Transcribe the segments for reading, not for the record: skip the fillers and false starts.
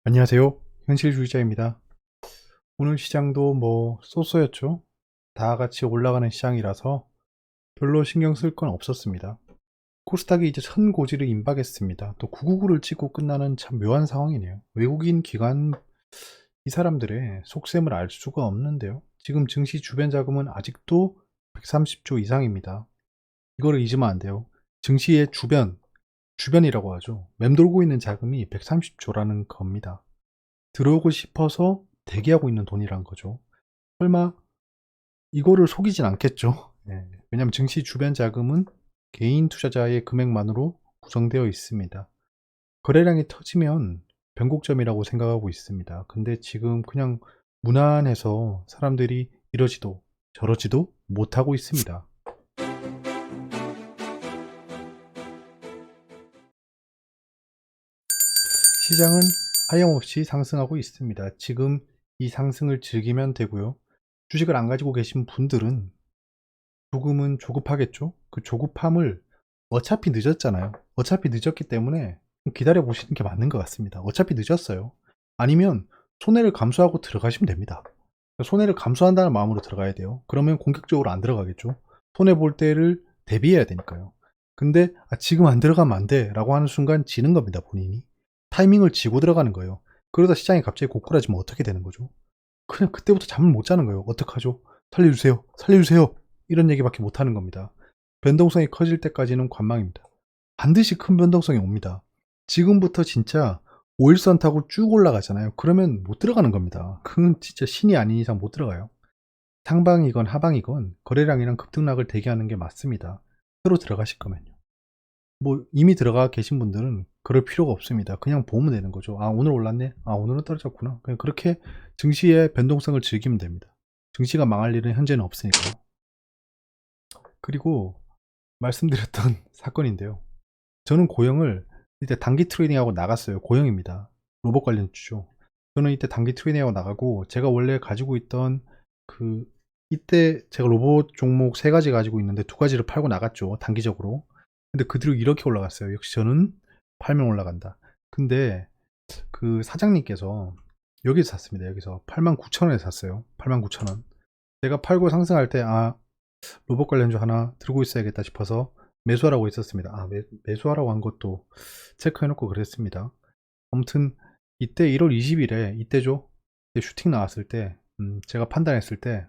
안녕하세요. 현실주의자입니다. 오늘 시장도 뭐 쏘쏘였죠. 다 같이 올라가는 시장이라서 별로 신경 쓸 건 없었습니다. 코스닥이 이제 천 고지를 임박했습니다. 또 999를 찍고 끝나는 참 묘한 상황이네요. 외국인 기관 이 사람들의 속셈을 알 수가 없는데요. 지금 증시 주변 자금은 아직도 130조 이상입니다. 이거를 잊으면 안 돼요. 증시의 주변이라고 하죠. 맴돌고 있는 자금이 130조라는 겁니다. 들어오고 싶어서 대기하고 있는 돈이란 거죠. 설마 이거를 속이진 않겠죠. 네. 왜냐하면 증시 주변 자금은 개인 투자자의 금액만으로 구성되어 있습니다. 거래량이 터지면 변곡점이라고 생각하고 있습니다. 근데 지금 그냥 무난해서 사람들이 이러지도 저러지도 못하고 있습니다. 시장은 하염없이 상승하고 있습니다. 지금 이 상승을 즐기면 되고요. 주식을 안 가지고 계신 분들은 조금은 조급하겠죠? 그 조급함을 어차피 늦었잖아요. 어차피 늦었기 때문에 기다려 보시는 게 맞는 것 같습니다. 어차피 늦었어요. 아니면 손해를 감수하고 들어가시면 됩니다. 손해를 감수한다는 마음으로 들어가야 돼요. 그러면 공격적으로 안 들어가겠죠. 손해 볼 때를 대비해야 되니까요. 근데 지금 안 들어가면 안 돼 라고 하는 순간 지는 겁니다. 본인이 타이밍을 지고 들어가는 거예요. 그러다 시장이 갑자기 고꾸라지면 어떻게 되는 거죠? 그냥 그때부터 잠을 못 자는 거예요. 어떡하죠? 살려주세요. 살려주세요. 이런 얘기밖에 못 하는 겁니다. 변동성이 커질 때까지는 관망입니다. 반드시 큰 변동성이 옵니다. 지금부터 진짜 5일선 타고 쭉 올라가잖아요. 그러면 못 들어가는 겁니다. 그건 진짜 신이 아닌 이상 못 들어가요. 상방이건 하방이건 거래량이랑 급등락을 대기하는 게 맞습니다. 새로 들어가실 거면요. 뭐 이미 들어가 계신 분들은 그럴 필요가 없습니다. 그냥 보면 되는 거죠. 아, 오늘 올랐네. 아, 오늘은 떨어졌구나. 그냥 그렇게 증시의 변동성을 즐기면 됩니다. 증시가 망할 일은 현재는 없으니까요. 그리고 말씀드렸던 사건인데요. 저는 고영을 이때 단기 트레이딩하고 나갔어요. 고영입니다. 로봇 관련 주죠. 저는 이때 단기 트레이딩하고 나가고 제가 원래 가지고 있던 그 이때 제가 로봇 종목 3가지 가지고 있는데 2가지를 팔고 나갔죠. 단기적으로. 근데 그 뒤로 이렇게 올라갔어요. 역시 저는 팔면 올라간다. 근데 그 사장님께서 여기서 샀습니다. 여기서 89,000원에 샀어요. 89,000원. 제가 팔고 상승할 때 로봇 관련주 하나 들고 있어야겠다 싶어서 매수하라고 했었습니다. 매수하라고 한 것도 체크해놓고 그랬습니다. 아무튼 이때 1월 20일에 이때죠. 이때 슈팅 나왔을 때 제가 판단했을 때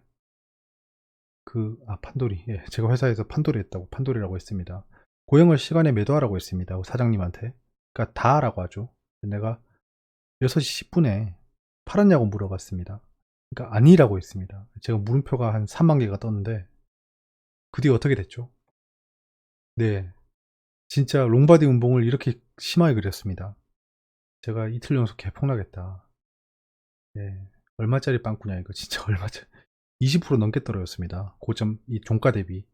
판돌이, 예, 제가 회사에서 판돌이 했다고 판돌이라고 했습니다. 고영을 시간에 매도하라고 했습니다. 사장님한테. 그러니까 다라고 하죠. 내가 6시 10분에 팔았냐고 물어봤습니다. 그러니까 아니라고 했습니다. 제가 물음표가 한 3만 개가 떴는데 그 뒤에 어떻게 됐죠? 네, 진짜 롱바디 운봉을 이렇게 심하게 그렸습니다. 제가 이틀 연속 개폭락했다. 네, 얼마짜리 빵꾸냐 이거 진짜 얼마짜리 20% 넘게 떨어졌습니다. 고점 이 종가 대비.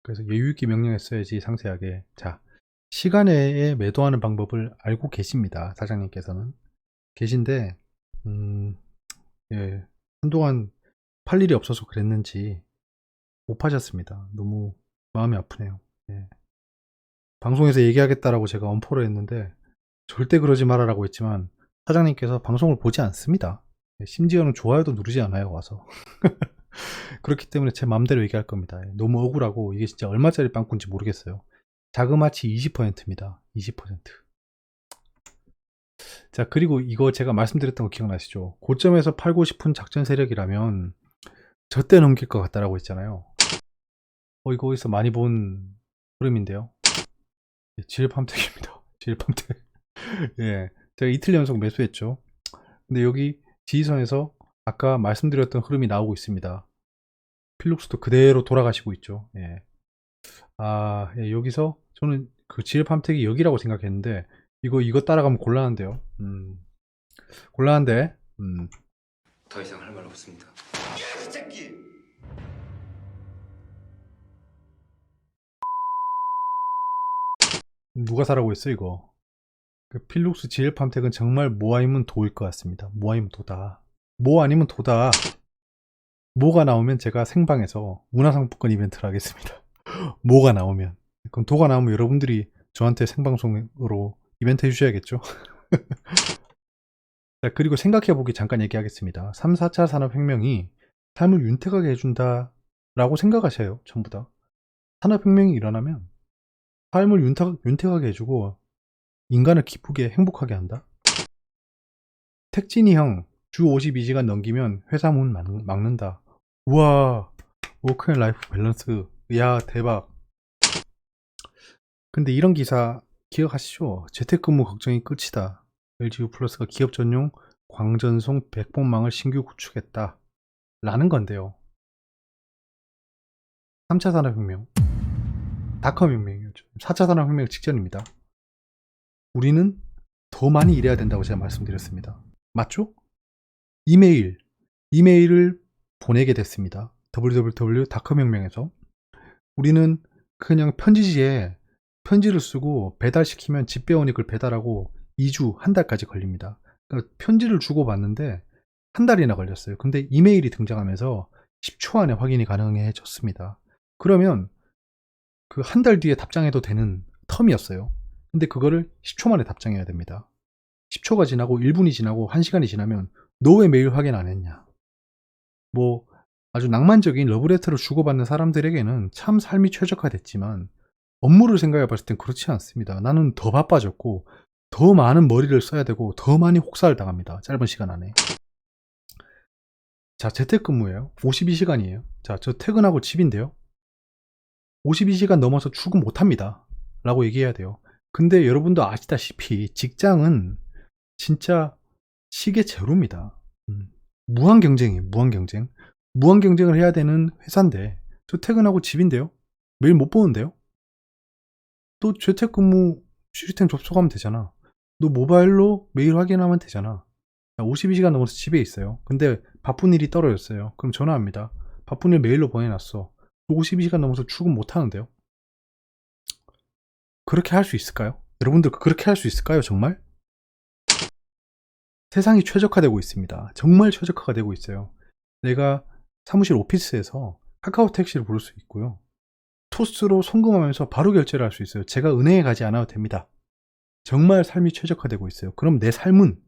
그래서 여유있게 명령했어야지 상세하게. 자, 시간에 매도하는 방법을 알고 계십니다. 사장님께서는 계신데 예, 한동안 팔 일이 없어서 그랬는지 못 파셨습니다. 너무 마음이 아프네요. 예. 방송에서 얘기하겠다라고 제가 엄포를 했는데 절대 그러지 말아라고 했지만 사장님께서 방송을 보지 않습니다. 예, 심지어는 좋아요도 누르지 않아요. 와서. 그렇기 때문에 제 맘대로 얘기할 겁니다. 예, 너무 억울하고 이게 진짜 얼마짜리 빵꾸인지 모르겠어요. 자그마치 20%입니다. 20%. 자, 그리고 이거 제가 말씀드렸던 거 기억나시죠? 고점에서 팔고 싶은 작전 세력이라면 저때 넘길 것 같다라고 했잖아요. 이거 어디서 많이 본 흐름인데요. 지일팜택입니다. 지일팜택. 예, 제가 이틀 연속 매수했죠. 근데 여기 지지선에서 아까 말씀드렸던 흐름이 나오고 있습니다. 필룩스도 그대로 돌아가시고 있죠. 예. 예, 여기서 저는 그 지일팜택이 여기라고 생각했는데 이거 따라가면 곤란한데요. 곤란한데. 더 이상 할 말 없습니다. 누가 사라고 했어 이거? 그 필룩스 지일팜택은 정말 모 아니면 도일 것 같습니다. 모 아니면 도다. 모 아니면 도다. 모가 나오면 제가 생방에서 문화상품권 이벤트를 하겠습니다. 모가 나오면. 그럼 도가 나오면 여러분들이 저한테 생방송으로 이벤트 해주셔야겠죠? 자, 그리고 생각해보기 잠깐 얘기하겠습니다. 3, 4차 산업혁명이 삶을 윤택하게 해준다라고 생각하셔요. 전부 다. 산업혁명이 일어나면 삶을 윤택하게 해주고 인간을 기쁘게 행복하게 한다. 택진이 형, 주 52시간 넘기면 회사 문 막는다. 우와, 워크앤 라이프 밸런스. 야, 대박. 근데 이런 기사 기억하시죠? 재택근무 걱정이 끝이다. LGU 플러스가 기업 전용 광전송 백본망을 신규 구축했다. 라는 건데요. 3차 산업혁명, 닷컴 혁명이었죠. 4차 산업혁명 직전입니다. 우리는 더 많이 일해야 된다고 제가 말씀드렸습니다. 맞죠? 이메일을 보내게 됐습니다. www.닷컴 혁명에서 우리는 그냥 편지지에 편지를 쓰고 배달시키면 집배원이 그걸 배달하고 2주, 한 달까지 걸립니다. 그러니까 편지를 주고받는데 한 달이나 걸렸어요. 근데 이메일이 등장하면서 10초 안에 확인이 가능해졌습니다. 그러면 그 한 달 뒤에 답장해도 되는 텀이었어요. 근데 그거를 10초 만에 답장해야 됩니다. 10초가 지나고 1분이 지나고 1시간이 지나면 너 왜 메일 확인 안 했냐? 뭐 아주 낭만적인 러브레터를 주고받는 사람들에게는 참 삶이 최적화됐지만 업무를 생각해 봤을 땐 그렇지 않습니다. 나는 더 바빠졌고 더 많은 머리를 써야 되고 더 많이 혹사를 당합니다. 짧은 시간 안에. 자, 재택근무예요. 52시간이에요. 자, 저 퇴근하고 집인데요. 52시간 넘어서 출근 못합니다. 라고 얘기해야 돼요. 근데 여러분도 아시다시피 직장은 진짜 시계 제로입니다. 무한 경쟁이에요. 무한 경쟁. 무한 경쟁을 해야 되는 회사인데 저 퇴근하고 집인데요. 매일 못 보는데요. 또 재택근무 시스템 접속하면 되잖아. 너 모바일로 메일 확인하면 되잖아. 52시간 넘어서 집에 있어요. 근데 바쁜 일이 떨어졌어요. 그럼 전화합니다. 바쁜 일 메일로 보내놨어. 52시간 넘어서 출근 못 하는데요. 그렇게 할 수 있을까요? 여러분들 그렇게 할 수 있을까요? 정말? 세상이 최적화되고 있습니다. 정말 최적화가 되고 있어요. 내가 사무실 오피스에서 카카오 택시를 부를 수 있고요. 토스로 송금하면서 바로 결제를 할 수 있어요. 제가 은행에 가지 않아도 됩니다. 정말 삶이 최적화되고 있어요. 그럼 내 삶은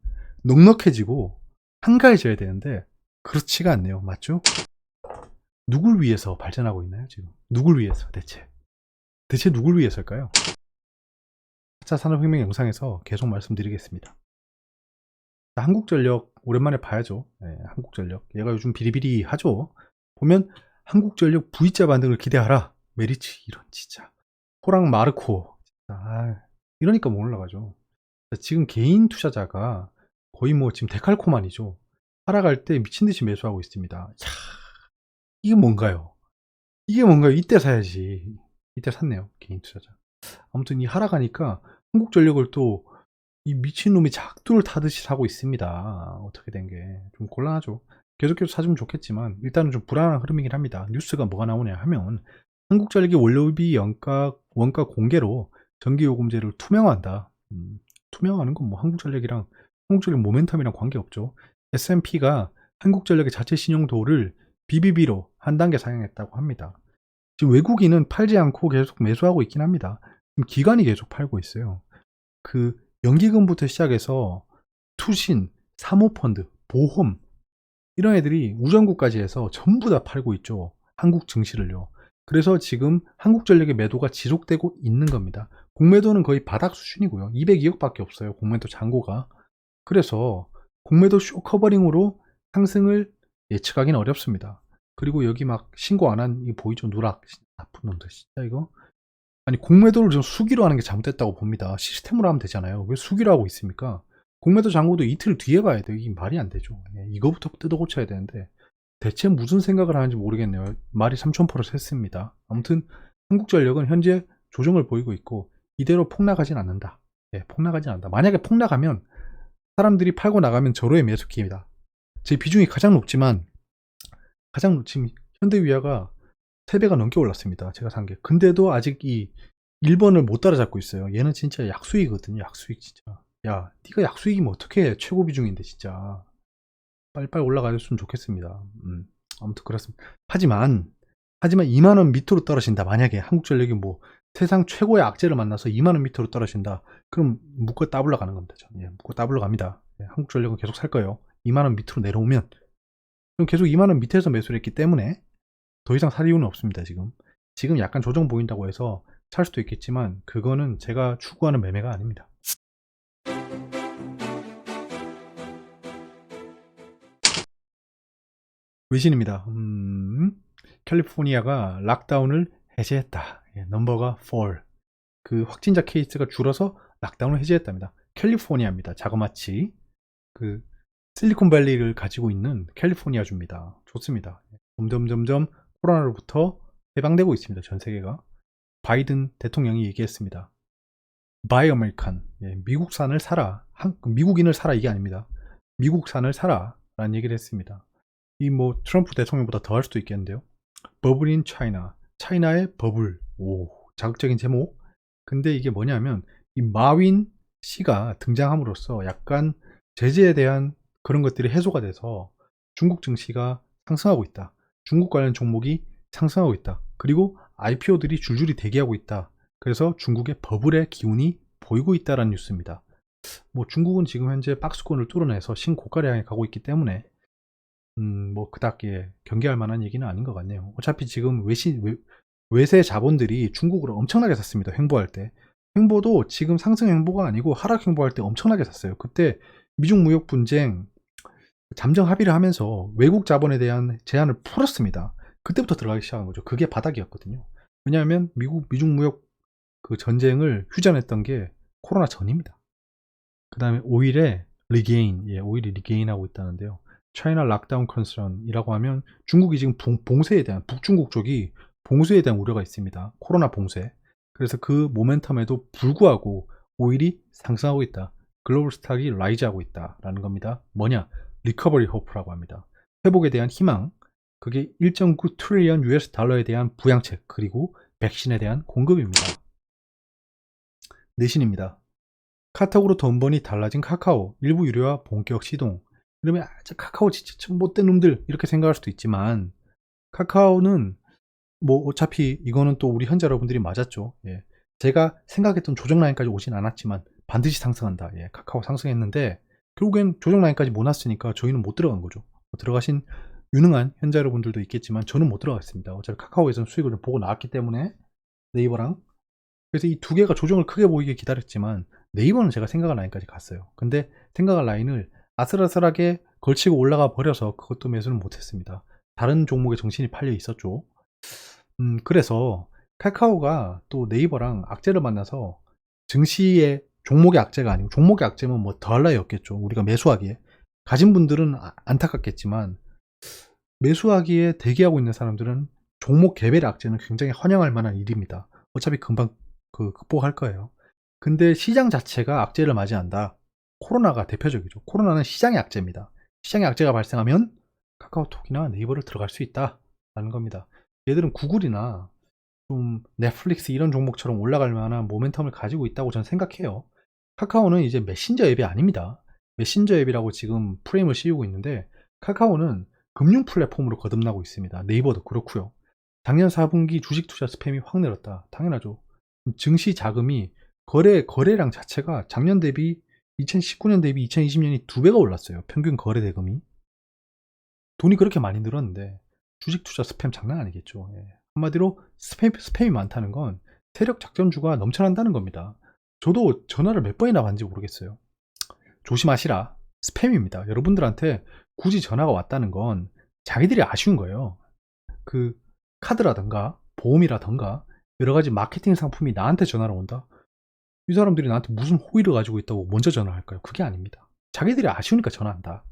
넉넉해지고 한가해져야 되는데 그렇지가 않네요. 맞죠? 누굴 위해서 발전하고 있나요? 지금 누굴 위해서 대체 누굴 위해서일까요? 4차 산업혁명 영상에서 계속 말씀드리겠습니다. 한국전력 오랜만에 봐야죠. 네, 한국전력 얘가 요즘 비리비리 하죠. 보면 한국전력 V자 반등을 기대하라. 메리츠 이런 진짜 호랑 마르코 이러니까 못 올라가죠. 지금 개인 투자자가 거의 뭐 지금 데칼코만이죠. 하락할 때 미친듯이 매수하고 있습니다. 야, 이게 뭔가요? 이때 사야지. 이때 샀네요. 개인 투자자. 아무튼 이 하락하니까 한국전력을 또 이 미친놈이 작두를 타듯이 사고 있습니다. 어떻게 된 게 좀 곤란하죠. 계속해서 사주면 좋겠지만 일단은 좀 불안한 흐름이긴 합니다. 뉴스가 뭐가 나오냐 하면 한국전력이 원료비 원가 공개로 전기요금제를 투명화한다. 투명화하는 건 뭐 한국전력 모멘텀이랑 관계없죠. S&P가 한국전력의 자체 신용도를 BBB로 한 단계 상향했다고 합니다. 지금 외국인은 팔지 않고 계속 매수하고 있긴 합니다. 지금 기관이 계속 팔고 있어요. 그 연기금부터 시작해서 투신, 사모펀드, 보험 이런 애들이 우정국까지 해서 전부 다 팔고 있죠. 한국 증시를요. 그래서 지금 한국전력의 매도가 지속되고 있는 겁니다. 공매도는 거의 바닥 수준이고요. 202억밖에 없어요. 공매도 잔고가. 그래서 공매도 쇼커버링으로 상승을 예측하기는 어렵습니다. 그리고 여기 막 신고 안 한 이 보이죠? 누락. 나쁜 놈들 진짜 이거. 아니 공매도를 좀 수기로 하는 게 잘못됐다고 봅니다. 시스템으로 하면 되잖아요. 왜 수기로 하고 있습니까? 공매도 잔고도 이틀 뒤에 봐야 돼요. 이게 말이 안 되죠. 이거부터 뜯어 고쳐야 되는데 대체 무슨 생각을 하는지 모르겠네요. 말이 3000% 샜습니다. 아무튼 한국전력은 현재 조정을 보이고 있고 이대로 폭락하진 않는다. 폭락하진 않는다. 만약에 폭락하면 사람들이 팔고 나가면 절호의 매수기입니다. 제 비중이 가장 높지만 현대위아가 3배가 넘게 올랐습니다. 제가 산 게. 근데도 아직 이 1번을 못 따라잡고 있어요. 얘는 진짜 약수익이거든요. 약수익 진짜. 야, 네가 약수익이면 어떡해. 최고 비중인데 진짜. 빨리빨리 올라가줬으면 좋겠습니다. 아무튼 그렇습니다. 하지만 2만원 밑으로 떨어진다. 만약에 한국전력이 뭐 세상 최고의 악재를 만나서 2만원 밑으로 떨어진다. 그럼 묶어 따블러 가는 겁니다. 묶어 따블러 갑니다. 한국전력은 계속 살 거예요. 2만원 밑으로 내려오면. 계속 2만원 밑에서 매수를 했기 때문에 더 이상 살 이유는 없습니다. 지금 약간 조정 보인다고 해서 살 수도 있겠지만 그거는 제가 추구하는 매매가 아닙니다. 외신입니다. 캘리포니아가 락다운을 해제했다. 넘버가 4. 그 확진자 케이스가 줄어서 락다운을 해제했답니다. 캘리포니아입니다. 자그마치 그 실리콘밸리를 가지고 있는 캘리포니아주입니다. 좋습니다. 점점 코로나로부터 해방되고 있습니다. 전 세계가. 바이든 대통령이 얘기했습니다. Buy American. 미국산을 사라. 미국인을 사라 이게 아닙니다. 미국산을 사라 라는 얘기를 했습니다. 이 뭐 트럼프 대통령보다 더 할 수도 있겠는데요. 버블 인 차이나. 차이나의 버블. 오, 자극적인 제목. 근데 이게 뭐냐면 이 마윈 씨가 등장함으로써 약간 제재에 대한 그런 것들이 해소가 돼서 중국 증시가 상승하고 있다. 중국 관련 종목이 상승하고 있다. 그리고 IPO들이 줄줄이 대기하고 있다. 그래서 중국의 버블의 기운이 보이고 있다는 뉴스입니다. 뭐 중국은 지금 현재 박스권을 뚫어내서 신고가를 향해 가고 있기 때문에 뭐 그닥 경계할 만한 얘기는 아닌 것 같네요. 어차피 지금 외세 자본들이 잠정을 엄청나게 샀습니다. 횡보할 때. 횡보도 지금 상승 횡보가 아니고 하락 횡보할 때 엄청나게 샀어요. 그때 미중 무역 분쟁 잠정 합의를 하면서 외국 자본에 대한 제한을 풀었습니다. 그때부터 들어가기 시작한 거죠. 그게 바닥이었거든요. 왜냐하면 미중 무역 그 전쟁을 휴전했던 게 코로나 전입니다. 그 다음에 오일에 리게인, 오일이 리게인하고 있다는데요. 차이나 락다운 컨선이라고 하면 중국이 지금 봉쇄에 대한, 북중국 쪽이 봉쇄에 대한 우려가 있습니다. 코로나 봉쇄. 그래서 그 모멘텀에도 불구하고 오일이 상승하고 있다. 글로벌 스탁이 라이즈하고 있다라는 겁니다. 뭐냐? 리커버리 호프라고 합니다. 회복에 대한 희망, 그게 1.9 트릴리언 US 달러에 대한 부양책, 그리고 백신에 대한 공급입니다. 내신입니다. 카톡으로 돈 버니 달라진 카카오, 일부 유료화 본격 시동. 그러면 카카오 진짜 못된 놈들 이렇게 생각할 수도 있지만 카카오는 뭐 어차피 이거는 또 우리 현재 여러분들이 맞았죠. 제가 생각했던 조정 라인까지 오진 않았지만 반드시 상승한다. 카카오 상승했는데 결국엔 조정 라인까지 못 왔으니까 저희는 못 들어간 거죠. 들어가신 유능한 현자 여러분들도 있겠지만 저는 못 들어갔습니다. 어차피 카카오에서는 수익을 보고 나왔기 때문에 네이버랑. 그래서 이 두 개가 조정을 크게 보이게 기다렸지만 네이버는 제가 생각한 라인까지 갔어요. 근데 생각한 라인을 아슬아슬하게 걸치고 올라가 버려서 그것도 매수는 못했습니다. 다른 종목에 정신이 팔려 있었죠. 그래서 카카오가 또 네이버랑 악재를 만나서 증시의 종목의 악재가 아니고 종목의 악재면 뭐 더할 나위 없겠죠. 우리가 매수하기에. 가진 분들은 안타깝겠지만 매수하기에 대기하고 있는 사람들은 종목 개별의 악재는 굉장히 환영할 만한 일입니다. 어차피 금방 극복할 거예요. 근데 시장 자체가 악재를 맞이한다. 코로나가 대표적이죠. 코로나는 시장의 악재입니다. 시장의 악재가 발생하면 카카오톡이나 네이버를 들어갈 수 있다라는 겁니다. 얘들은 구글이나 좀 넷플릭스 이런 종목처럼 올라갈 만한 모멘텀을 가지고 있다고 저는 생각해요. 카카오는 이제 메신저 앱이 아닙니다. 메신저 앱이라고 지금 프레임을 씌우고 있는데 카카오는 금융 플랫폼으로 거듭나고 있습니다. 네이버도 그렇고요. 작년 4분기 주식 투자 스팸이 확 늘었다. 당연하죠. 증시 자금이 거래량 자체가 작년 대비 2019년 대비 2020년이 2배가 올랐어요. 평균 거래 대금이. 돈이 그렇게 많이 늘었는데 주식 투자 스팸 장난 아니겠죠. 한마디로 스팸이 많다는 건 세력 작전주가 넘쳐난다는 겁니다. 저도 전화를 몇 번이나 받는지 모르겠어요. 조심하시라. 스팸입니다. 여러분들한테 굳이 전화가 왔다는 건 자기들이 아쉬운 거예요. 그 카드라던가 보험이라던가 여러 가지 마케팅 상품이 나한테 전화를 온다. 이 사람들이 나한테 무슨 호의를 가지고 있다고 먼저 전화할까요? 그게 아닙니다. 자기들이 아쉬우니까 전화한다.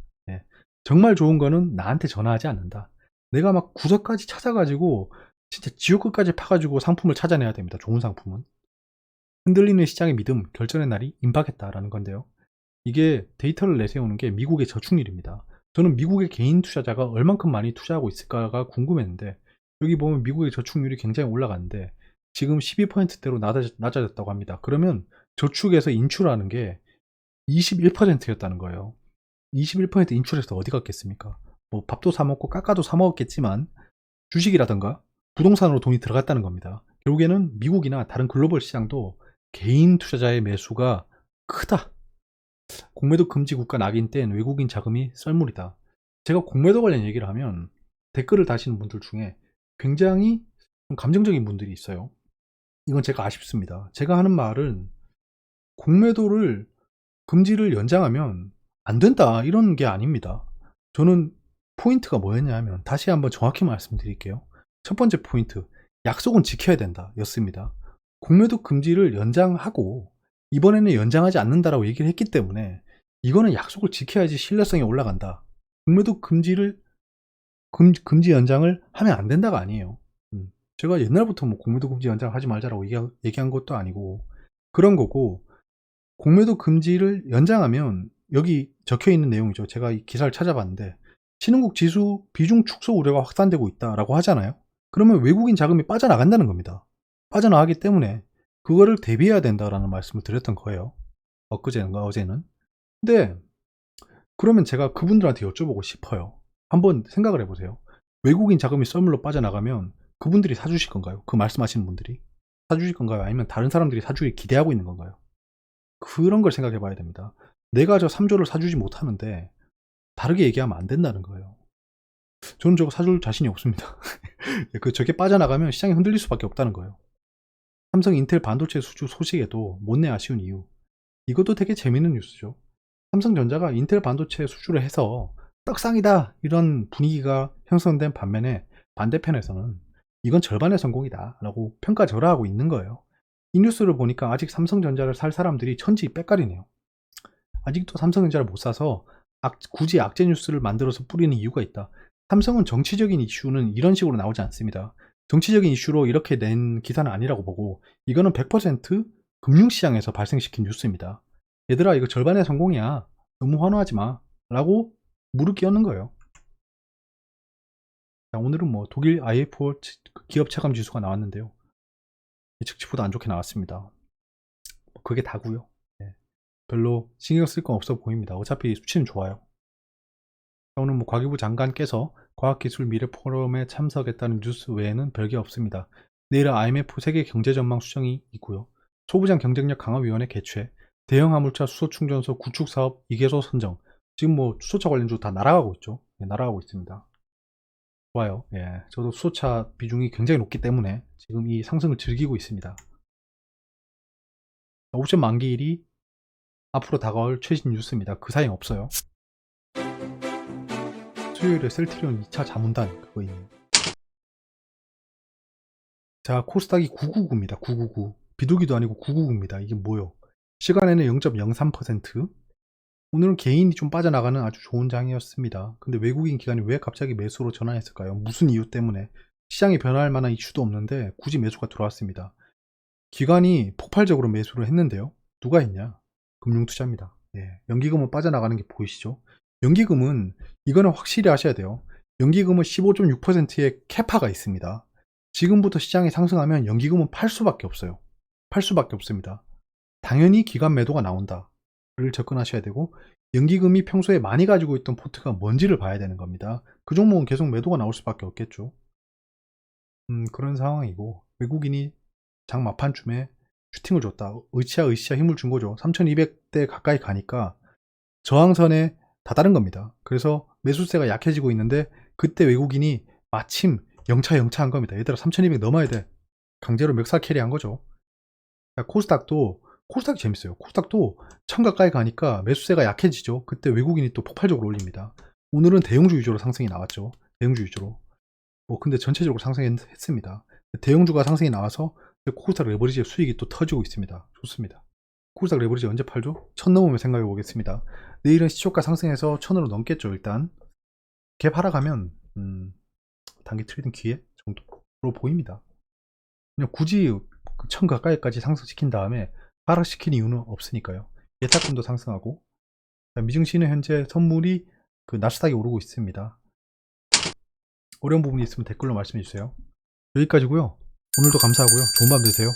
정말 좋은 거는 나한테 전화하지 않는다. 내가 막 구석까지 찾아가지고 진짜 지옥 끝까지 파가지고 상품을 찾아내야 됩니다. 좋은 상품은. 흔들리는 시장의 믿음, 결전의 날이 임박했다라는 건데요. 이게 데이터를 내세우는 게 미국의 저축률입니다. 저는 미국의 개인 투자자가 얼만큼 많이 투자하고 있을까가 궁금했는데 여기 보면 미국의 저축률이 굉장히 올라갔는데 지금 12%대로 낮아졌다고 합니다. 그러면 저축에서 인출하는 게 21%였다는 거예요. 21% 인출해서 어디 갔겠습니까? 뭐 밥도 사 먹고 깎아도 사 먹었겠지만 주식이라던가 부동산으로 돈이 들어갔다는 겁니다. 결국에는 미국이나 다른 글로벌 시장도 개인 투자자의 매수가 크다. 공매도 금지 국가 낙인 땐 외국인 자금이 썰물이다. 제가 공매도 관련 얘기를 하면 댓글을 다시는 분들 중에 굉장히 좀 감정적인 분들이 있어요. 이건 제가 아쉽습니다. 제가 하는 말은 공매도를 금지를 연장하면 안 된다 이런 게 아닙니다. 저는 포인트가 뭐였냐 하면 다시 한번 정확히 말씀드릴게요. 첫 번째 포인트, 약속은 지켜야 된다 였습니다. 공매도 금지를 연장하고 이번에는 연장하지 않는다라고 얘기를 했기 때문에 이거는 약속을 지켜야지 신뢰성이 올라간다. 공매도 금지를 금지 연장을 하면 안 된다가 아니에요. 제가 옛날부터 뭐 공매도 금지 연장하지 말자라고 얘기한 것도 아니고 그런 거고, 공매도 금지를 연장하면 여기 적혀 있는 내용이죠. 제가 이 기사를 찾아봤는데 신흥국 지수 비중 축소 우려가 확산되고 있다라고 하잖아요. 그러면 외국인 자금이 빠져나간다는 겁니다. 빠져나가기 때문에 그거를 대비해야 된다라는 말씀을 드렸던 거예요. 엊그제인가 어제는. 근데 그러면 제가 그분들한테 여쭤보고 싶어요. 한번 생각을 해보세요. 외국인 자금이 썰물로 빠져나가면 그분들이 사주실 건가요? 그 말씀하시는 분들이 사주실 건가요? 아니면 다른 사람들이 사주길 기대하고 있는 건가요? 그런 걸 생각해 봐야 됩니다. 내가 저 3조를 사주지 못하는데 다르게 얘기하면 안 된다는 거예요. 저는 저거 사줄 자신이 없습니다. 저게 빠져나가면 시장이 흔들릴 수밖에 없다는 거예요. 삼성 인텔 반도체 수주 소식에도 못내 아쉬운 이유. 이것도 되게 재밌는 뉴스죠. 삼성전자가 인텔 반도체 수주를 해서 떡상이다 이런 분위기가 형성된 반면에 반대편에서는 이건 절반의 성공이다 라고 평가절하하고 있는 거예요. 이 뉴스를 보니까 아직 삼성전자를 살 사람들이 천지 빽깔이네요. 아직도 삼성전자를 못 사서 굳이 악재 뉴스를 만들어서 뿌리는 이유가 있다. 삼성은 정치적인 이슈는 이런 식으로 나오지 않습니다. 정치적인 이슈로 이렇게 낸 기사는 아니라고 보고 이거는 100% 금융시장에서 발생시킨 뉴스입니다. 얘들아 이거 절반의 성공이야. 너무 환호하지 마. 라고 무릎 꿇는 거예요. 자, 오늘은 뭐 독일 IFO 기업 체감 지수가 나왔는데요. 예측치보다 안 좋게 나왔습니다. 그게 다고요. 네. 별로 신경 쓸 건 없어 보입니다. 어차피 수치는 좋아요. 오늘 뭐 과기부 장관께서 과학기술 미래 포럼에 참석했다는 뉴스 외에는 별게 없습니다. 내일은 IMF 세계 경제전망 수정이 있고요. 소부장 경쟁력 강화위원회 개최, 대형 화물차 수소충전소 구축 사업 2개소 선정. 지금 뭐 수소차 관련주 다 날아가고 있죠. 네, 날아가고 있습니다. 좋아요. 예, 저도 수소차 비중이 굉장히 높기 때문에 지금 이 상승을 즐기고 있습니다. 옵션 만기일이 앞으로 다가올 최신 뉴스입니다. 그 사이엔 없어요. 수요일에 셀트리온 2차 자문단 그거 있네요. 자, 코스닥이 999입니다. 999. 비둘기도 아니고 999입니다. 이게 뭐요? 시간에는 0.03%. 오늘은 개인이 좀 빠져나가는 아주 좋은 장이었습니다. 근데 외국인 기관이 왜 갑자기 매수로 전환했을까요? 무슨 이유 때문에? 시장이 변화할 만한 이슈도 없는데 굳이 매수가 들어왔습니다. 기관이 폭발적으로 매수를 했는데요. 누가 했냐? 금융투자입니다. 예, 연기금은 빠져나가는 게 보이시죠? 연기금은 이거는 확실히 하셔야 돼요. 연기금은 15.6%의 캐파가 있습니다. 지금부터 시장이 상승하면 연기금은 팔 수밖에 없어요. 팔 수밖에 없습니다. 당연히 기관 매도가 나온다. 를 접근하셔야 되고, 연기금이 평소에 많이 가지고 있던 포트가 뭔지를 봐야 되는 겁니다. 그 종목은 계속 매도가 나올 수밖에 없겠죠. 그런 상황이고, 외국인이 장 막판쯤에 슈팅을 줬다. 으쌰으쌰 힘을 준 거죠. 3200대 가까이 가니까 저항선에 다다른 겁니다. 그래서 매수세가 약해지고 있는데 그때 외국인이 마침 영차한 겁니다. 얘들아 3200 넘어야 돼. 강제로 멱살 캐리한 거죠. 코스닥도 재밌어요. 코스닥도 1000 가까이 가니까 매수세가 약해지죠. 그때 외국인이 또 폭발적으로 올립니다. 오늘은 대형주 위주로 상승이 나왔죠. 대형주 위주로. 근데 전체적으로 상승했습니다. 대형주가 상승이 나와서 코스닥 레버리지의 수익이 또 터지고 있습니다. 좋습니다. 코스닥 레버리지 언제 팔죠? 1000 넘으면 생각해 보겠습니다. 내일은 시초가 상승해서 1000으로 넘겠죠. 일단 갭 하락하면 단기 트레이딩 기회 정도로 보입니다. 그냥 굳이 1000 가까이까지 상승시킨 다음에 하락시킨 이유는 없으니까요. 예탁금도 상승하고, 미증시는 현재 선물이 나스닥이 오르고 있습니다. 어려운 부분이 있으면 댓글로 말씀해 주세요. 여기까지고요. 오늘도 감사하고요. 좋은 밤 되세요.